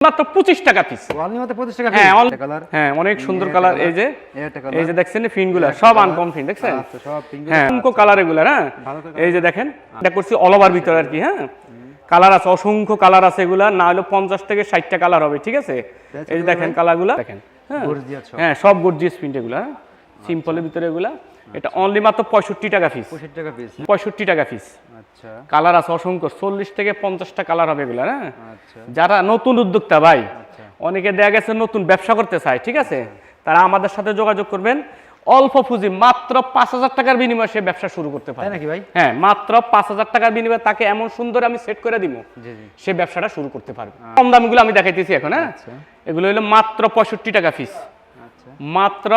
মাত্র 25 টাকা piece. Only মাত্র 25 টাকা হ্যাঁ পিস। কালার হ্যাঁ অনেক সুন্দর কালার। এই যে দেখছেন ফিনগুলো সব আনকম ফিন দেখছেন। আচ্ছা সব পিঙ্ক। হ্যাঁ অসংখ্য কালার এগুলা। হ্যাঁ এই যে দেখেন এটা করছি অল ওভার ভিতর আর কি। হ্যাঁ কালার আছে, অসংখ্য কালার আছে এগুলা, না হলে 50 থেকে 60টা কালার হবে। ঠিক আছে এই যে দেখেন কালারগুলো দেখেন। হ্যাঁ সব গর্জিয়াস প্রিন্ট এগুলা, সিম্পলের ভিতরে এগুলা। এটা অনলি মাত্র 65 টাকা পিস। 65 টাকা পিস। 65 টাকা পিস। আচ্ছা কালার আছে অসংখ্য, 40 থেকে 50টা কালার হবে এগুলা। হ্যাঁ আচ্ছা যারা নতুন উদ্যোক্তা ভাই, অনেকে দেখা গেছে নতুন ব্যবসা করতে চায়, ঠিক আছে, তারা আমাদের সাথে যোগাযোগ করবেন। অল্প পুঁজি মাত্র 5000 টাকার বিনিময়ে সে ব্যবসা শুরু করতে পারে। তাই নাকি ভাই? হ্যাঁ মাত্র 5000 টাকার বিনিময়ে তাকে এমন সুন্দর আমি সেট করে দিব, জি জি সে ব্যবসাটা শুরু করতে পারবে। কম দামগুলো আমি দেখাইতেছি এখন। হ্যাঁ এগুলো হলো মাত্র 65 টাকা পিস। আচ্ছা মাত্র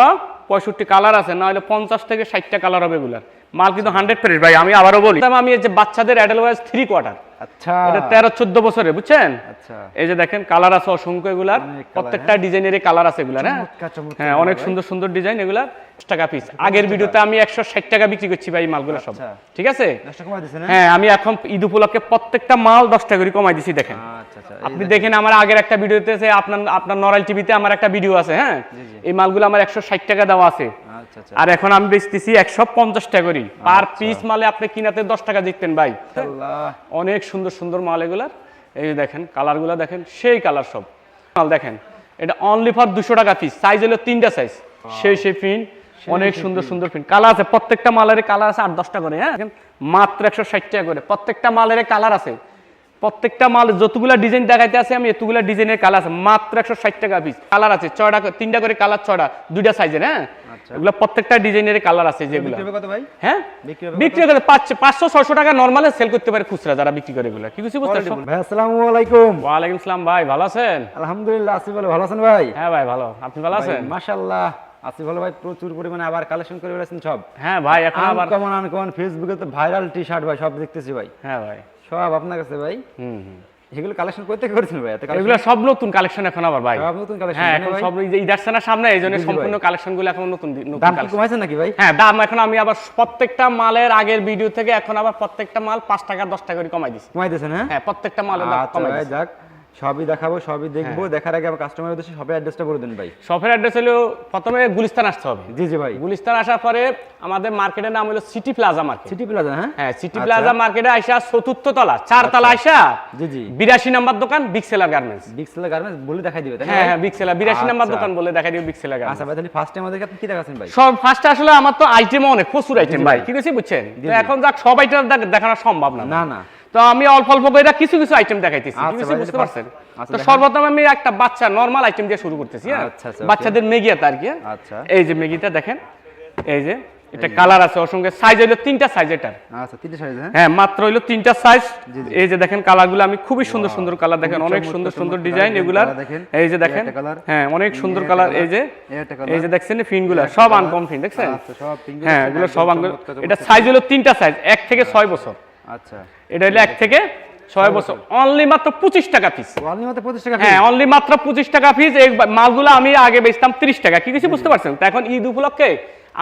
65 কালার আছে, না হলে 50 থেকে 60টা কালার হবে এগুলার। মাল কিন্তু 100 ফ্রেশ ভাই। আমি আবারও বলি, আমি এই যে বাচ্চাদের অ্যাডালওয়াইজ 3 কোয়ার্টার, আচ্ছা এটা 13-14 বছরের, বুঝছেন। আচ্ছা এই যে দেখেন কালার আছে অসংখ্য এগুলার, প্রত্যেকটা ডিজাইনের কালার আছে এগুলার। হ্যাঁ অনেক সুন্দর সুন্দর ডিজাইন এগুলার। 10 টাকা পিস। আগের ভিডিওতে আমি 160 টাকা বিক্রি করছি ভাই মালগুলো সব, ঠিক আছে। হ্যাঁ আমি এখন ঈদ উপলক্ষে প্রত্যেকটা মাল 10 টাকা করে কমাই দিছি দেখেন। আপনি দেখেন আমার আগের একটা ভিডিওতে আপনার নরাইল টিভিতে আমার একটা ভিডিও আছে। হ্যাঁ এই মালগুলো আমার 160 টাকা দেওয়া আছে, আর এখন আমি বেচতেছি 150 টাকা করে পার পিস। মালে আপনি কিনাতে 10 টাকা জিততেন ভাই। অনেক সুন্দর সুন্দর মাল এগুলার। এই যে দেখেন কালারগুলো দেখেন, সেই কালার সব মাল দেখেন। এটা অনলি ফর 200 টাকা পিস। সাইজ হলো 3টা সাইজ, সেই প্রিন্ট, অনেক সুন্দর সুন্দর প্রিন্ট। কালার আছে প্রত্যেকটা মালের, কালার আছে 8-10টা করে। হ্যাঁ মাত্র 160 টাকা করে প্রত্যেকটা মালের কালার আছে। প্রত্যেকটা মাল যতগুলা ডিজাইন দেখাইতে আছে আমি, এতগুলা ডিজাইনের কালার আছে। মাত্র 160 টাকা পিস। কালার আছে 6টা, 3টা করে কালার, 6টা, 2টা সাইজের। হ্যাঁ এগুলো প্রত্যেকটা ডিজাইনের কালার আছে যেগুলো। হ্যাঁ বিক্রি করে 500-600 টাকা নরমালে সেল করতে পারে খুচরা যারা বিক্রি করে এগুলো। কি কিছু বুঝতে পারছেন ভাই? আসসালামু আলাইকুম। ওয়া আলাইকুম আসসালাম ভাই, ভালো আছেন? আলহামদুলিল্লাহ আছি ভালো। ভালো আছেন ভাই? হ্যাঁ ভাই ভালো, আপনি ভালো আছেন? মাশাআল্লাহ আছি ভালো ভাই। প্রচুর পরিমাণে আবার কালেকশন করে ফেলেছেন সব। হ্যাঁ ভাই এখন আবার আনকমন ফেসবুকে তো ভাইরাল টি-শার্ট ভাই সব দেখতেছি ভাই। হ্যাঁ ভাই সব আপনার কাছে ভাই। এগুলো কালেকশন করতে করেছেন ভাই? এগুলো সব নতুন কালেকশন এখন আবার ভাই। সব নতুন কালেকশন। হ্যাঁ এখন সব ঈদ আসছে না সামনে, এইজন্য সম্পূর্ণ কালেকশনগুলো এখন নতুন নতুন। দাম কি কমাইছেন নাকি ভাই? হ্যাঁ দাম এখন আমি আবার প্রত্যেকটা মালের আগের ভিডিও থেকে এখন আবার প্রত্যেকটা মাল 5 টাকা 10 টাকা করে কমাই দিছি। কমাই দিয়েছেন? হ্যাঁ প্রত্যেকটা মালের দাম কমাই দিছি। যাক সবই দেখাবো, সবই দেখবো। দেখার আগে আমার কাস্টমারের উদ্দেশ্যে শপের অ্যাড্রেসটা বলে দিন ভাই। শপের অ্যাড্রেস হলো প্রথমে গুলিস্তান আসতে হবে। জি জি ভাই। গুলিস্তান আসার পরে আমাদের মার্কেটের নাম হলো city plaza market. City plaza? হ্যাঁ সিটি প্লাজা মার্কেটে আইসা 4th তলা 4 তলা আইসা জি জি 82 নাম্বার দোকান big seller garments. Big seller garments বলে দেখাই দিবে তাই না? হ্যাঁ বিগ সেলার 82 নাম্বার দোকান বলে দেখাই দিবে বিগ সেলার গার্মেন্টস। আচ্ছা ভাই তাহলে ফার্স্ট টাইম আমাদেরকে আপনি কি দেখাচ্ছেন ভাই? সব ফার্স্টে আসলে আমার তো আইটেম অনেক, প্রচুর আইটেম ভাই, ঠিক আছে বুঝছেন। তো এখন যাক সব আইটেম দেখানো সম্ভব না। না না তো আমি অল্প অল্প করে কিছু কিছু আইটেম দেখাইতেছি, ঠিক আছে বুঝতে পারছেন। তো সর্বপ্রথম আমি একটা বাচ্চা নরমাল আইটেম দিয়ে শুরু করতেছি। হ্যাঁ বাচ্চাদের মেগিয়াটা আর কি। আচ্ছা এই যে মেগিটা দেখেন, এই যে এটা কালার আছে অসংখ্য, সাইজ হলো 3টা সাইজ এটার। আচ্ছা 3টা সাইজ? হ্যাঁ মাত্র হলো 3টা সাইজ। এই যে দেখেন কালারগুলো আমি খুবই সুন্দর সুন্দর কালার দেখেন, অনেক সুন্দর সুন্দর ডিজাইন এগুলার। এই যে দেখেন হ্যাঁ অনেক সুন্দর কালার। এই যে দেখছেন ফিনগুলো সব আনকম ফিন দেখছেন। হ্যাঁ এগুলো সব আনকম। এটা সাইজ হলো 3টা সাইজ, 1 থেকে 6 বছর। আচ্ছা এটা হলো 1 থেকে 6 বছর। অনলি মাত্র 25 টাকা পিস। অনলি মাত্র 25 টাকা? হ্যাঁ অনলি মাত্র 25 টাকা পিস। এই মালগুলো আমি আগে বেচতাম 30 টাকা, কি কিছু বুঝতে পারছেন। তো এখন ঈদ উপলক্ষে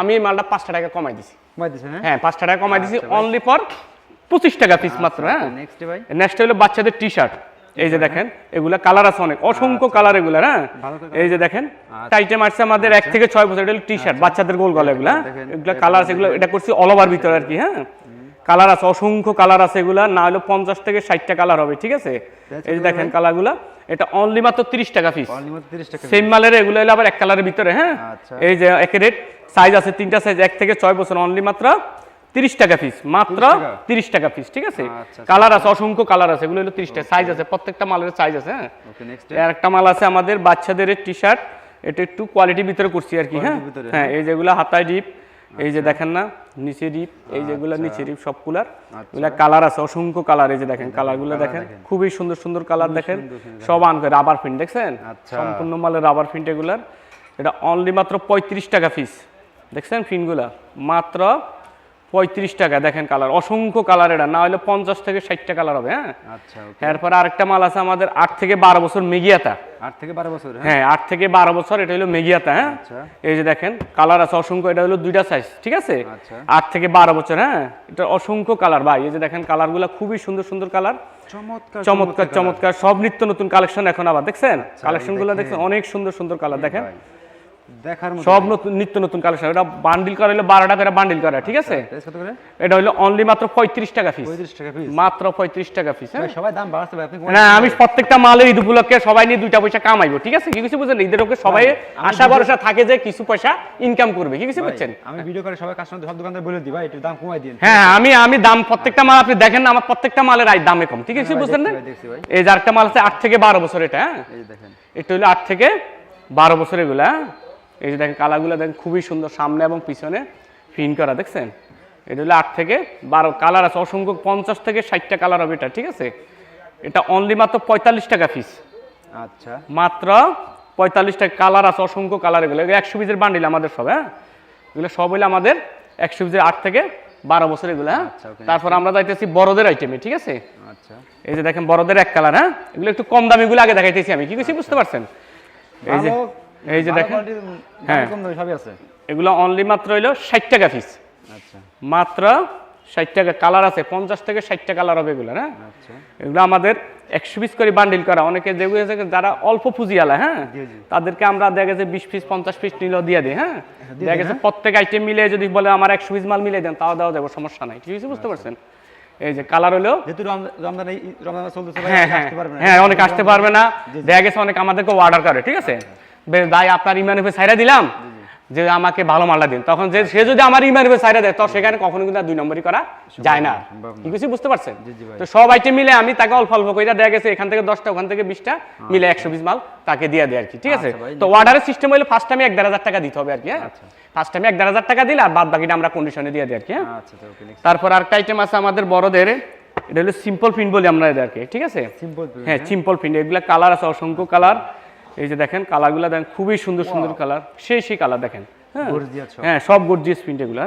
আমি এই মালটা 5 টাকা কমাই দিছি। কমাই দিছেন? হ্যাঁ 5 টাকা কমাই দিছি অনলি ফর 25 টাকা পিস মাত্র। হ্যাঁ নেক্সট ভাই, নেক্সট হলো বাচ্চাদের টি-শার্ট। এই যে দেখেন এগুলা কালার আছে অনেক, অসংখ্য কালার এগুলা। হ্যাঁ এই যে দেখেন আইটেম আছে আমাদের 1 থেকে 6 বছর। এটা হলো টি-শার্ট বাচ্চাদের গোল গলা এগুলা। এগুলা কালার আছে, এগুলো এটা করছি অল ওভার ভিতর আর কি। হ্যাঁ কালার আছে অসংখ্য কালার আছে এগুলা, না হলে 50 থেকে 60টা কালার হবে, ঠিক আছে। এই যে দেখেন কালারগুলা, এটা অনলি মাত্র 30 টাকা পিস। অনলি মাত্র 30 টাকা সেম মালের এগুলো হলো আবার এক কালারের ভিতরে। হ্যাঁ এই যে একই রেট, সাইজ আছে 3টা সাইজ, 1 থেকে 6 বছর। অনলি মাত্র 30 টাকা পিস, মাত্র 30 টাকা পিস, ঠিক আছে। কালার আছে অসংখ্য কালার আছে, এগুলো হলো 30 টাকা সাইজ আছে, প্রত্যেকটা মালের সাইজ আছে। হ্যাঁ ওকে নেক্সট আর একটা মাল আছে আমাদের বাচ্চাদের টি-শার্ট, এটা একটু কোয়ালিটির ভিতরে করছি আর কি। হ্যাঁ হ্যাঁ এই যেগুলো হাতায় ডিপ, এই যে দেখেন না নিচে ডিপ, এই যেগুলো নিচে ডিপ সব কুলার। এগুলা কালার আছে অসংখ্য কালার। এই যে দেখেন কালারগুলো দেখেন, খুবই সুন্দর সুন্দর কালার দেখেন, সব আনকে রাবার প্রিন্ট দেখছেন, সম্পূর্ণ মালের রাবার প্রিন্ট এগুলার। এটা অনলি মাত্র 35 টাকা পিস। দেখছেন ফিনগুলা মাত্র 35 টাকা। দেখেন কালার অসংখ্য কালার, এটা না হলে 50 থেকে 60টা কালার হবে। হ্যাঁ আচ্ছা এরপর আরেকটা মাল আছে আমাদের 8 থেকে 12 বছর মেগিয়াটা। 8 থেকে 12 বছর? হ্যাঁ 8 থেকে 12 বছর, এটা হলো মেগিয়াটা। হ্যাঁ এই যে দেখেন কালার আছে অসংখ্য, এটা হলো 2টা সাইজ, ঠিক আছে। 8 থেকে 12 বছর। হ্যাঁ এটা অসংখ্য কালার ভাই। এই যে দেখেন কালারগুলো খুবই সুন্দর সুন্দর কালার। চমৎকার চমৎকার চমৎকার সব নিত্য নতুন কালেকশন এখন আবার দেখছেন কালেকশন গুলো দেখছেন অনেক সুন্দর সুন্দর কালার দেখেন দেখার মতো সব নতুন নিত্য নতুন কালেকশন এটা বান্ডিল করা হলো 12টা করে বান্ডিল করা ঠিক আছে প্রাইস কত করে এটা হলো অনলি মাত্র 35 টাকা পিস 35 টাকা পিস মাত্র 35 টাকা পিস ভাই সবাই দাম বাড়াচ্ছে ভাই আপনি না আমি প্রত্যেকটা মালের ঈদ উপলক্ষে সবাই নিয়ে 2টা পয়সা কামাইবো ঠিক আছে কি কিছু বুঝছেন ঈদের উপলক্ষে সবাই আশা ভরসা থাকে যে কিছু পয়সা ইনকাম করবে কি কিছু বুঝছেন আমি ভিডিও করে সবাই কাস্টমার সব দোকানদার বলে দিই ভাই একটু দাম কমাই দিন হ্যাঁ আমি দাম প্রত্যেকটা মাল আপনি দেখেন না আমার প্রত্যেকটা মালের দামে কম ঠিক আছে বুঝছেন না দেখছি ভাই এই যে আরেকটা মাল আছে 8 থেকে 12 বছর এটা হ্যাঁ এই দেখেন এটা হলো 8 থেকে 12 বছর এগুলা এই যে দেখেন কালারগুলো দেখেন খুবই সুন্দর সামনে এবং পিছনে ফিন করা দেখছেন এটা হলো 8 থেকে 12 কালার আছে অসংখ্য 50 থেকে 60টা কালার হবে এটা ঠিক আছে এটা অনলি মাত্র 45 টাকা পিস আচ্ছা মাত্র 45 টাকা কালার আছে অসংখ্য কালার এগুলো 100 পিসের বান্ডিল আমাদের সব হ্যাঁ এগুলো সব হইলে আমাদের 100 পিসের 8 থেকে 12 বছর এগুলো হ্যাঁ তারপর আমরা যাইতেছি বড়দের আইটেমে ঠিক আছে আচ্ছা এই যে দেখেন বড়দের এক কালার হ্যাঁ এগুলো একটু কম দামিগুলো আগে দেখাইতেছি আমি কি কিছু বুঝতে পারছেন এই যে দেখেন হ্যাঁ কম দামে সবই আছে এগুলো অনলি মাত্র হইলো 60 টাকা পিস আচ্ছা মাত্র 60 টাকা কালার আছে 50 থেকে 60টা কালার হবে এগুলো হ্যাঁ আচ্ছা এগুলো আমাদের 100 পিস করে বান্ডিল করা অনেকে দেখবে যারা অল্প পুঁজি আলা হ্যাঁ তাদেরকে আমরা দেখা গেছে 20 পিস 50 পিস নিলেও দিয়ে দিই হ্যাঁ দেখা গেছে প্রত্যেক আইটেম মিলে যদি বলে আমার 100 পিস মাল মিলে দেন তাও দেওয়া যাবে সমস্যা নাই ঠিক আছে বুঝতে পারছেন এই যে কালার হলো যেহেতু রমজান চলতেছে ভাই হ্যাঁ আসতে পারবে না হ্যাঁ অনেক আসতে পারবে না দেখা গেছে অনেক আমাদেরকে অর্ডার করে ঠিক আছে ভাই আপনার ইমানুফে ছাইরা দিলাম যে আমাকে ভালো মালটা দিন তখন যে সে যদি আমার ইমানুফে ছাইরা দেয় তো সেখানে কখনো কিন্তু 2 নম্বরই করা যায় না কি কিছু বুঝতে পারছেন তো সব আইটেম মিলে আমি তাকে অল্প অল্প করে দেখা গেছে এখান থেকে 10টা ওখান থেকে 20টা মিলে 120 মাল তাকে দিয়ে দেয় আর কি ঠিক আছে তো অর্ডারের সিস্টেম হলো ফার্স্ট টাইমে 1,500 টাকা দিতে হবে আর কি হ্যাঁ ফার্স্ট টাইমে 1,500 টাকা দিলে আর বাদ বাকিটা আমরা কন্ডিশনে দিয়ে দিই আর কি হ্যাঁ আচ্ছা ওকে নেক্সট তারপর আরেকটা আইটেম আছে আমাদের বড়দের এটা হলো সিম্পল প্রিন্ট বলি আমরা এদেরকে ঠিক আছে সিম্পল হ্যাঁ সিম্পল প্রিন্ট এগুলা কালার আছে অসংখ্য কালার এই যে দেখেন কালারগুলো দেখেন খুবই সুন্দর সুন্দর কালার সেই কালার দেখেন হ্যাঁ সব গর্জিয়াস প্রিন্ট এগুলা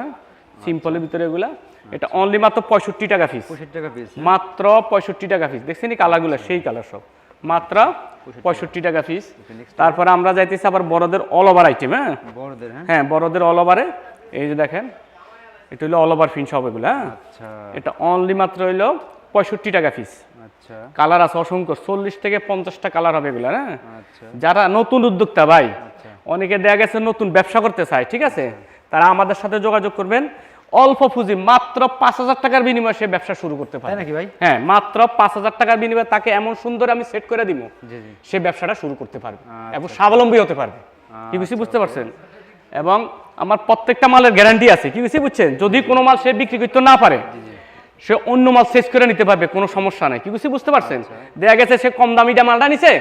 সিম্পলের ভিতরে এগুলা এটা অনলি মাত্র 65 টাকা পিস 65 টাকা পিস মাত্র 65 টাকা পিস দেখছেন এই কালারগুলো সেই কালার সব মাত্র 65 টাকা পিস তারপরে আমরা যাইতেছি আবার বড়দের অল ওভার আইটেম হ্যাঁ বড়দের হ্যাঁ বড়দের অল ওভারে এই যে দেখেন এটা হলো অল ওভার ফিন সব এগুলো হ্যাঁ আচ্ছা এটা অনলি মাত্র হইলো 65 টাকা পিস আচ্ছা কালার আছে অসংখ্য 40 থেকে 50টা কালার হবে এগুলো হ্যাঁ আচ্ছা যারা নতুন উদ্যোক্তা ভাই অনেকে দেখা গেছে নতুন ব্যবসা করতে চায় ঠিক আছে তারা আমাদের সাথে যোগাযোগ করবেন অল্প পুঁজি মাত্র 5,000 টাকার বিনিময়ে সে ব্যবসা শুরু করতে পারে তাই নাকি ভাই হ্যাঁ মাত্র 5,000 টাকার বিনিময়ে তাকে এমন সুন্দর আমি সেট করে দিব জি জি সে ব্যবসাটা শুরু করতে পারবে এবং স্বাবলম্বী হতে পারবে কি কিছু বুঝতে পারছেন এবং আমার প্রত্যেকটা মালের গ্যারান্টি আছে কি কিছু বুঝছেন যদি কোনো মাল সে বিক্রি করতে না পারে সে অন্য মাল শেষ করে নিতে পারবে কোনো সমস্যা নাই কি কিছু বুঝতে পারছেন দেখা গেছে সে কম দামিটা মালটা নিছে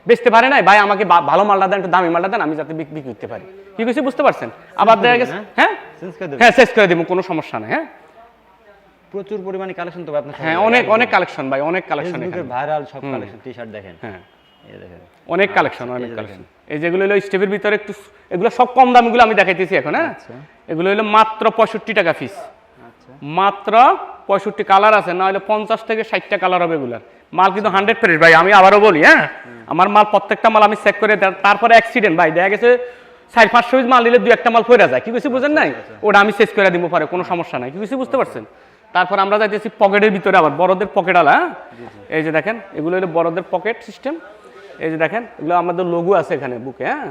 বেচতে পারে নাই ভাই আমাকে ভালো মালটা দেন একটু দামি মালটা দেন আমি যাতে বিক্রি করতে পারি কি কিছু বুঝতে পারছেন আবার দেখা গেছে হ্যাঁ শেষ করে দেবো কোনো সমস্যা নাই হ্যাঁ প্রচুর পরিমাণে কালেকশন তো আপনার হ্যাঁ অনেক কালেকশন ভাই অনেক কালেকশন ভাইরাল সব কালেকশন টি-শার্ট দেখেন হ্যাঁ এই দেখেন অনেক কালেকশন এই যেগুলো হলো স্টেপের ভিতরে একটু এগুলো সব কম দামিগুলো আমি দেখাইতেছি এখন হ্যাঁ এগুলো হলো মাত্র 65 টাকা পিস মাত্র 65 কালার আছে না হলে 50 থেকে 60টা কালার হবে এগুলার মাল কিন্তু 100 ফ্রেশ ভাই আমি আবারও বলি হ্যাঁ আমার মাল প্রত্যেকটা মাল আমি চেক করে তারপরে অ্যাক্সিডেন্ট ভাই দেখা গেছে 400-500 পিস মাল নিলে 2-1টা মাল পড়ে যায় কি কিছু বুঝেন নাই ওটা আমি চেক করে দিব পরে কোনো সমস্যা নাই কি কিছু বুঝতে পারছেন তারপর আমরা যাইতেছি পকেটের ভিতরে আবার বড়দের পকেট আলা এই যে দেখেন এগুলো হলো বড়দের পকেট সিস্টেম এই যে দেখেন এগুলো আমাদের লোগো আছে এখানে বুকে হ্যাঁ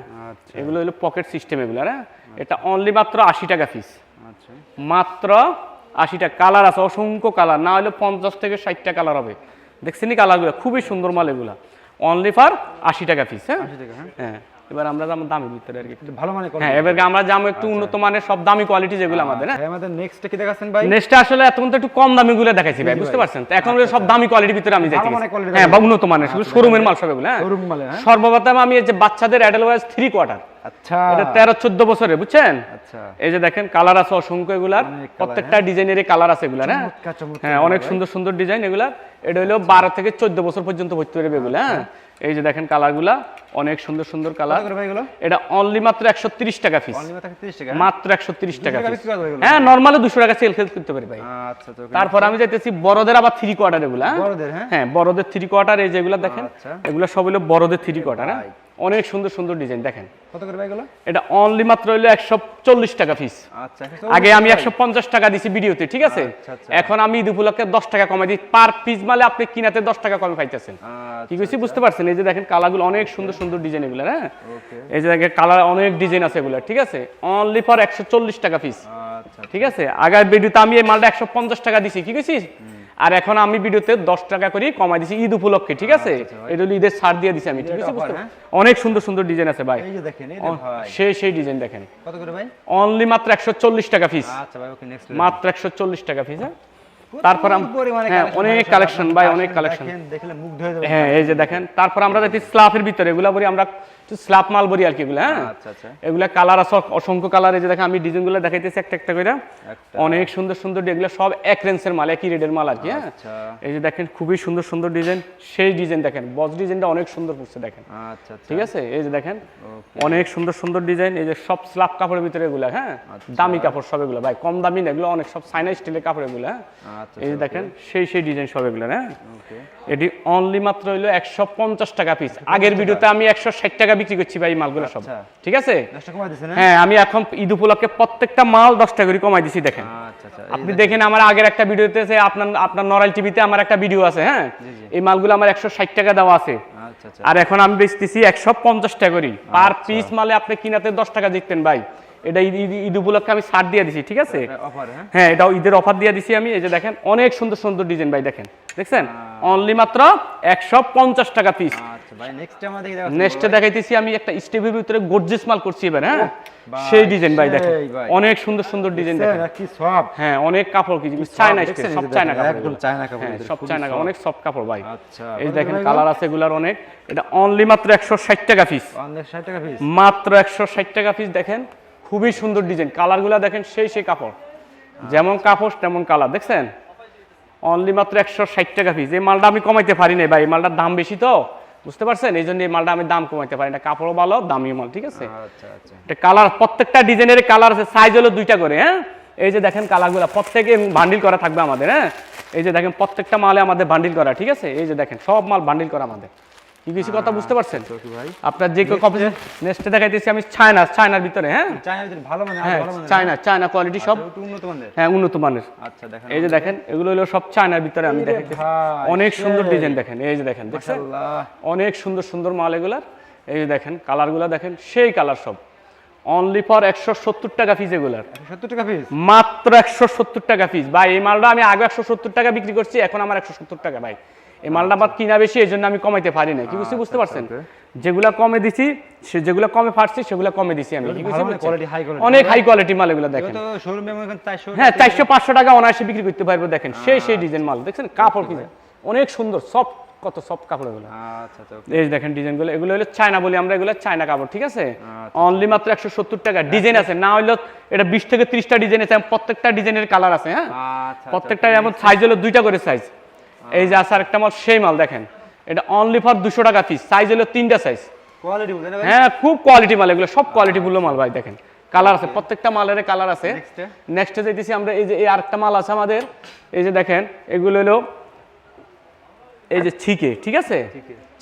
এগুলো হলো পকেট সিস্টেম এগুলো হ্যাঁ এটা অনলি মাত্র 80 টাকা পিস মাত্র 80 টাকা কালার আছে অসংখ্য কালার না হলে 50 থেকে 60টা কালার হবে দেখছেন নি কালারগুলো খুবই সুন্দর মাল এগুলা অনলি ফর 80 টাকা পিস হ্যাঁ হ্যাঁ এবার আমরা যাবো দামি ভিতরে আর কি ভালো মানে হ্যাঁ এবার আমরা যাবো একটু উন্নত মানের সব দামি কোয়ালিটি যেগুলো আমাদের হ্যাঁ আমাদের নেক্সট কি দেখাচ্ছেন ভাই নেক্সট আসলে এখন তো একটু কম দামি গুলো দেখাইছি ভাই বুঝতে পারছেন তো এখন সব দামি কোয়ালিটির ভিতরে আমি যাইছি হ্যাঁ বা উন্নত মানের শুধু শোরুমের মাল সব এগুলো হ্যাঁ শোরুম মাল হ্যাঁ সর্বপ্রথম আমি এই যে বাচ্চাদের অ্যাডালওয়াইজ 3 কোয়ার্টার আচ্ছা এটা 13-14 বছরের বুঝছেন আচ্ছা এই যে দেখেন কালার আছে অসংখ্য এগুলার প্রত্যেকটা ডিজাইনেরই কালার আছে এগুলার হ্যাঁ হ্যাঁ অনেক সুন্দর সুন্দর ডিজাইন এগুলা এটা হলো 12 থেকে 14 বছর পর্যন্ত ভর্তি হবে এগুলো হ্যাঁ এই যে দেখেন কালারগুলা অনেক সুন্দর সুন্দর কালার এটা অনলি মাত্র 130 টাকা পিস মাত্র 130 টাকা পিস হ্যাঁ নরমালি 200 টাকা সেল করতে পারি ভাই আচ্ছা তারপর আমি যাইতেছি বড়দের আবার 3 কোয়ার্টার এগুলা বড়দের হ্যাঁ বড়দের 3 কোয়ার্টার এই যেগুলা দেখেন এগুলা সব হলো বড়দের 3 কোয়ার্টার হ্যাঁ অনেক সুন্দর সুন্দর ডিজাইন দেখেন। কত করে ভাই এগুলো? এটা অনলি মাত্র হলো 140 টাকা পিস। আচ্ছা, আগে আমি 150 টাকা দিছি ভিডিওতে, ঠিক আছে? এখন আমি ঈদ উপলক্ষে 10 টাকা কমাই দিই, পার পিস মালে আপনি কিনাতে 10 টাকা কমে পাইতেছেন। কি কইছি বুঝতে পারছেন? এই যে দেখেন কালারগুলো অনেক সুন্দর সুন্দর ডিজাইন এগুলো, হ্যাঁ এই যে দেখেন কালার অনেক ডিজাইন আছে এগুলো, ঠিক আছে? অনলি ফর 140 টাকা পিস। ঠিক আছে, আগের ভিডিওতে আমি এই মালটা 150 টাকা দিছি, কি কইছিস? আর এখন আমি ভিডিওতে 10 টাকা করে কমাই দিছি ঈদ উপলক্ষে, ঠিক আছে? এটা হলো ঈদের ছাড় দিয়ে দিছি আমি, ঠিক আছে? অনেক সুন্দর সুন্দর ডিজাইন আছে ভাই, এই যে দেখেন, এই যে ভাই সেই ডিজাইন দেখেন। কত করে ভাই? অনলি মাত্র 140 টাকা পিস। আচ্ছা ভাই, ওকে নেক্সট মাত্র 140 টাকা পিস। তারপর হ্যাঁ অনেক কালেকশন ভাই, অনেক কালেকশন দেখলে মুগ্ধ হয়ে যাবে। হ্যাঁ এই যে দেখেন, তারপর আমরা দেখি স্ল্যাপের ভিতরে এগুলা বলি আমরা স্ল্যাপ মাল বলি আর কি এগুলা, হ্যাঁ আচ্ছা। এগুলা কালার আছে অসংখ্য কালার। এই যে দেখেন আমি ডিজাইনগুলো দেখাইতেছি একটা একটা করে, অনেক সুন্দর সুন্দর এগুলো সব এক রেঞ্জের মাল, একই রেটের মাল আর কি, হ্যাঁ এই যে দেখেন খুবই সুন্দর সুন্দর ডিজাইন, সেই ডিজাইন দেখেন, বস ডিজাইনটা অনেক সুন্দর করছে দেখেন। আচ্ছা, ঠিক আছে, এই যে দেখেন অনেক সুন্দর সুন্দর ডিজাইন, এই যে সব স্ল্যাপ কাপড়ের ভিতরে এগুলা, হ্যাঁ দামি কাপড় সব এগুলো ভাই, কম দামি না এগুলো, অনেক সব চায়না স্টাইলের কাপড় এগুলো, হ্যাঁ এই যে দেখেন সেই ডিজাইন সব এগুলো, হ্যাঁ এটি অনলি মাত্র হইলো 150 টাকা পিস। আগের ভিডিওতে আমি 160 টাকা বিক্রি করছি ভাই মালগুলো সব, ঠিক আছে? হ্যাঁ আমি এখন ঈদ উপলক্ষে প্রত্যেকটা মাল 10 টাকা করে কমাই দিছি দেখেন। আপনি দেখেন আমার আগের একটা ভিডিওতে আছে, আপনার নরাল টিভিতে আমার একটা ভিডিও আছে, হ্যাঁ এই মালগুলো আমার 160 টাকা দেওয়া আছে, আর এখন আমি বেচতেছি 150 টাকা করে পার পিস মালে। আপনি কিনাতে 10 টাকা দিতেন ভাই, এটা ঈদ উপলক্ষে আমি ছাড় দিয়ে দিছি, ঠিক আছে? হ্যাঁ এটা ঈদের অফার দিয়ে দিছি আমি। এই যে দেখেন অনেক সুন্দর সুন্দর ডিজাইন ভাই, দেখেন দেখছেন অনলি মাত্র 150 টাকা পিস। নেক্সটে দেখাইতেছি আমি একটা স্টেপের ভিতরে গর্জিয়াস মাল করছি এবার, হ্যাঁ সেই ডিজাইন ভাই দেখেন, অনেক সুন্দর সুন্দর ডিজাইন দেখেন কি সব, হ্যাঁ অনেক কাপড় কি চায়না স্টাইল, সব চায়না কাপড়, একদম চায়না কাপড়, সব চায়না কাপড়, অনেক সফট কাপড় ভাই। আচ্ছা এই দেখেন কালার আছে এগুলার অনেক। এটা অনলি মাত্র 160 টাকা পিস, মাত্র 160 টাকা পিস। দেখেন খুবই সুন্দর ডিজাইন, কালারগুলো দেখেন সেই কাপড়, যেমন কাপড় তেমন কালার, দেখছেন? অনলি মাত্র 160 টাকা পিস। এই মালটা আমি কমাইতে পারি না ভাই, এই মালটার দাম বেশি তো, বুঝতে পারছেন? এই জন্য এই মালটা আমি দাম কমাইতে পারি না, কাপড়ও ভালো, দামি মাল, ঠিক আছে? এটা কালার প্রত্যেকটা ডিজাইনের কালার আছে, সাইজ হলো 2টা করে, হ্যাঁ এই যে দেখেন কালারগুলো প্রত্যেকে বান্ডিল করা থাকবে আমাদের, হ্যাঁ এই যে দেখেন প্রত্যেকটা মালে আমাদের বান্ডিল করা, ঠিক আছে? এই যে দেখেন সব মাল বান্ডিল করা আমাদের, কি কিছু কথা বুঝতে পারছেন? আপনার যে কপি নেক্সটে দেখাইতেছি আমি চায়নার ভিতরে, হ্যাঁ চায়না কোয়ালিটি সব উন্নত মানের, হ্যাঁ উন্নত মানের। আচ্ছা দেখেন এই যে দেখেন এগুলো হলো সব চায়নার ভিতরে আমি দেখাইতেছি, অনেক সুন্দর ডিজাইন দেখেন, এই যে দেখেন দেখছেন অনেক সুন্দর সুন্দর মাল এগুলার। এই যে দেখেন কালারগুলো দেখেন সেই কালার সব, অনলি ফর 170 টাকা পিস এগুলার, 170 টাকা পিস, মাত্র 170 টাকা পিস ভাই। এই মালটা আমি আগে 170 টাকা বিক্রি করছি, এখন আমার 170 টাকা ভাই। এই মালটা আমার কিনা বেশি, এই জন্য আমি কমাইতে পারি না, কি বুঝতে পারছেন? যেগুলা কমে দিছি, যেগুলা কমে পারছি সেগুলা কমে দিছি আমি, অনেক হাই কোয়ালিটি মাল এগুলো দেখেন। হ্যাঁ 400-500 টাকা অনায়াসে বিক্রি করতে পারবো, দেখেন সেই ডিজাইন মাল, দেখছেন কাপড় কি অনেক সুন্দর, সফট, কত সফট কাপড় এগুলো। এই দেখেন ডিজাইনগুলো, এগুলো হলো চায়না বলি আমরা, এগুলো চায়না কাপড়, ঠিক আছে? অনলি মাত্র 170 টাকা। ডিজাইন আছে না হইলো এটা 20 থেকে 30টা ডিজাইন আছে, প্রত্যেকটা ডিজাইনের কালার আছে, হ্যাঁ প্রত্যেকটা এমন সাইজ হলো 2টা করে সাইজ। এই যে আছে আরেকটা মাল, সেই মাল দেখেন, এটা অনলি ফর 200 টাকা পিস, সাইজ হলো 3টা সাইজ, কোয়ালিটি বলেন ভাই, হ্যাঁ খুব কোয়ালিটি মাল এগুলো, সব কোয়ালিটি ফুল মাল ভাই। দেখেন কালার আছে, প্রত্যেকটা মালের কালার আছে। নেক্সটে যাইতেছি আমরা, এই যে এই আরেকটা মাল আছে আমাদের, এই যে দেখেন এগুলো হলো এই যে চিকে, ঠিক আছে?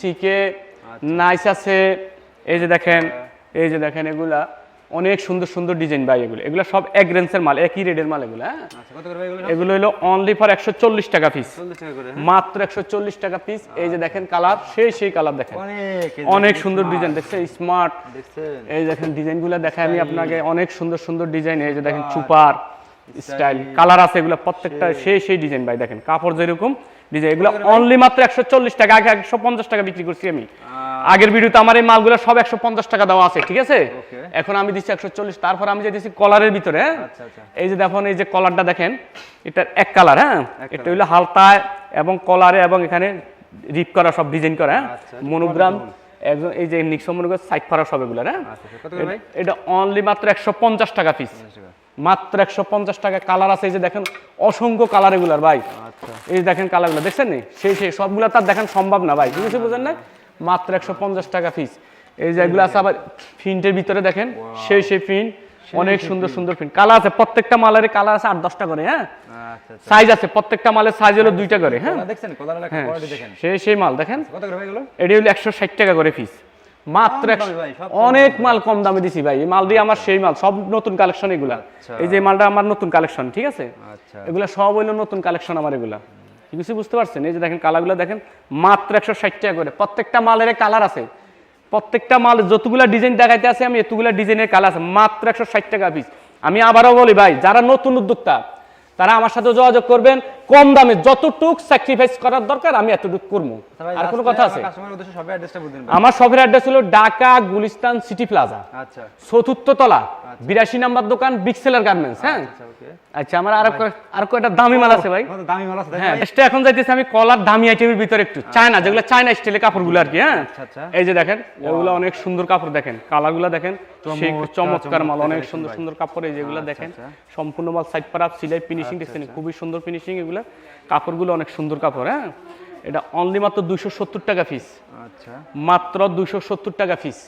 চিকে নাইস আছে, এই যে দেখেন এগুলা অনেক সুন্দর সুন্দর ডিজাইন ভাই, এগুলো সব এক রেঞ্জের মাল, একই রেটের মাল এগুলো, হ্যাঁ এগুলো হলো অনলি ফর 140 টাকা পিস, মাত্র 140 টাকা পিস। এই যে দেখেন কালার সেই কালার দেখেন, অনেক সুন্দর ডিজাইন, দেখছেন স্মার্ট, এই দেখেন ডিজাইনগুলো দেখাই আমি আপনাকে, অনেক সুন্দর সুন্দর ডিজাইন। এই যে দেখেন সুপার স্টাইল কালার আছে এগুলো, প্রত্যেকটা সেই ডিজাইন ভাই। দেখেন কাপড় যেরকম ডিজাইন, এগুলো অনলি মাত্র 140 টাকা, আগে 150 টাকা বিক্রি করছি আমি। আগের ভিডিওতে আমার এই মালগুলো সব 150 টাকা দেওয়া আছে, ঠিক আছে? এখন আমি দিচ্ছি 140। তারপর আমি যে দিচ্ছি কলারের ভিতরে, এই যে দেখুন এই যে কলারটা দেখেন, এটা এক কালার, হ্যাঁ এটা হইলো হালতায় এবং কলারে এবং এখানে রিপ করা সব ডিজাইন করা, হ্যাঁ মনোগ্রাম একজন, এই যে নিক্সো মনোগ্রাম সাইড করা সব এগুলো, হ্যাঁ এটা অনলি মাত্র 150 টাকা পিস, মাত্র 150 টাকা। কালার আছে এই যে দেখেন অসংখ্য কালার এগুলার ভাই, এই যে দেখেন কালারগুলো দেখছেন নি, সেই সবগুলো তার দেখেন সম্ভব না ভাই, ঠিক আছে বুঝেন না? মাত্র 150 টাকা পিস। এই যে এগুলো আছে আবার প্রিন্টের ভিতরে দেখেন, সেই প্রিন্ট, অনেক সুন্দর সুন্দর প্রিন্ট, কালার আছে প্রত্যেকটা মালের কালার আছে 8-10টা করে, হ্যাঁ সাইজ আছে, প্রত্যেকটা মালের সাইজ হলো 2টা করে, হ্যাঁ দেখছেন সেই মাল দেখেন। এটি হলো 160 টাকা করে পিস, মাত্র কম দামে ভাই, সব কম অনেক মাল কম দামে দিছি ভাই। এই মাল দিয়ে আমার সেই মাল, সব নতুন কালেকশন এগুলা। এই যে মালটা আমার নতুন কালেকশন, ঠিক আছে? আচ্ছা এগুলা সব হইলো নতুন কালেকশন আমার এগুলা। কি কিছু বুঝতে পারছেন? এই যে দেখেন কালারগুলো দেখেন, মাত্র 160 টাকা করে। প্রত্যেকটা মালের কালার আছে, প্রত্যেকটা মাল যতগুলা ডিজাইন দেখাইতে আছে আমি এতগুলা ডিজাইনের কালার আছে, মাত্র 160 টাকা পিস। আমি আবারও বলি ভাই, যারা নতুন উদ্যোক্তা তারা আমার সাথে যোগাযোগ করবেন, কম দামে যতটুক স্যাক্রিফাইস করার দরকার আমি এতটুকু করবো। আর কোনো কথা আছে? কাস্টমারের উদ্দেশ্যে সবাই অ্যাড্রেসটা বলে দিন ভাই। আমার শপের অ্যাড্রেস হলো ঢাকা গুলিস্তান সিটি প্লাজা, আচ্ছা ৪র্থ তলা, 82 নাম্বার দোকান, বিগ সেলার গার্মেন্টস। হ্যাঁ আচ্ছা ওকে। আচ্ছা, আমার আর কয়টা দামি মাল আছে ভাই। কত দামি মাল আছে দেখেন হ্যাঁ, ভাই। এটা এখন যাইতেছে আমি কলার দামি আইটেমের ভিতরে একটু চায়না, যেগুলো চায়না স্টাইলের কাপড়গুলো আর কি। হ্যাঁ আচ্ছা আচ্ছা। এই যে দেখেন, এগুলো অনেক সুন্দর কাপড়, দেখেন কালারগুলো দেখেন, সেই চমৎকার মাল, অনেক সুন্দর সুন্দর কাপড়। এই যেগুলো দেখেন সম্পূর্ণ মাল সাইড পারা সিলাই ফিনিশিং দেখছেন, খুবই সুন্দর ফিনিশিং এগুলো, কাপড়গুলো অনেক সুন্দর কাপড়। হ্যাঁ, এটা অনলি মাত্র 270 টাকা পিস, আচ্ছা মাত্র 270 টাকা পিস,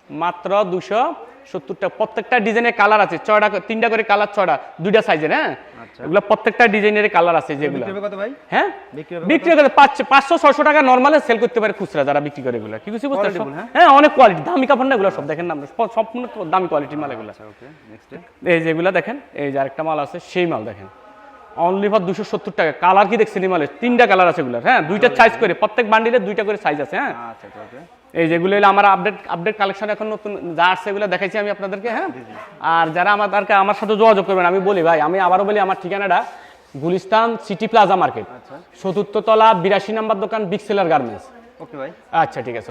মাত্র 270 টাকা। প্রত্যেকটা ডিজাইনের কালার আছে, 6টা 3টা করে কালার, 6টা 2টা সাইজের। হ্যাঁ, আচ্ছা। এগুলো প্রত্যেকটা ডিজাইনের কালার আছে যেগুলো। বিক্রি হবে কত ভাই? হ্যাঁ, বিক্রি হবে বিক্রি করে 500-600 টাকা নরমালে সেল করতে পারে খুচরা যারা বিক্রি করে এগুলো। কি কিছু বুঝতে Quality পারছেন? হ্যাঁ? হ্যাঁ, অনেক কোয়ালিটি, দামি কাপড় না এগুলো সব, দেখেন না আমরা সম্পূর্ণ দামি কোয়ালিটির মাল এগুলো। আচ্ছা ওকে নেক্সট এই যেগুলো দেখেন, এই যে আরেকটা মাল আছে, সেই মাল দেখেন অনলি ফর 270 টাকা। কালার কি দেখছেন এই মালের? 3টা কালার আছে এগুলোর। হ্যাঁ, 2টা সাইজ করে, প্রত্যেক বান্ডিলে 2টা করে সাইজ আছে। হ্যাঁ, আচ্ছা ওকে। এই যেগুলো হলো আমার আপডেট কালেকশন, এখন নতুন যা আসছে এগুলো দেখাইছি আমি আপনাদেরকে। হ্যাঁ, আর যারা আমার সাথে যোগাযোগ করবেন, আমি বলি ভাই, আমি আবারও বলি, আমার ঠিকানাটা গুলিস্তান সিটি প্লাজা মার্কেট, আচ্ছা 4র্থ তলা, 82 নাম্বার দোকান, বিগ সেলার গার্মেন্টস। ওকে ভাই। আচ্ছা ঠিক আছে।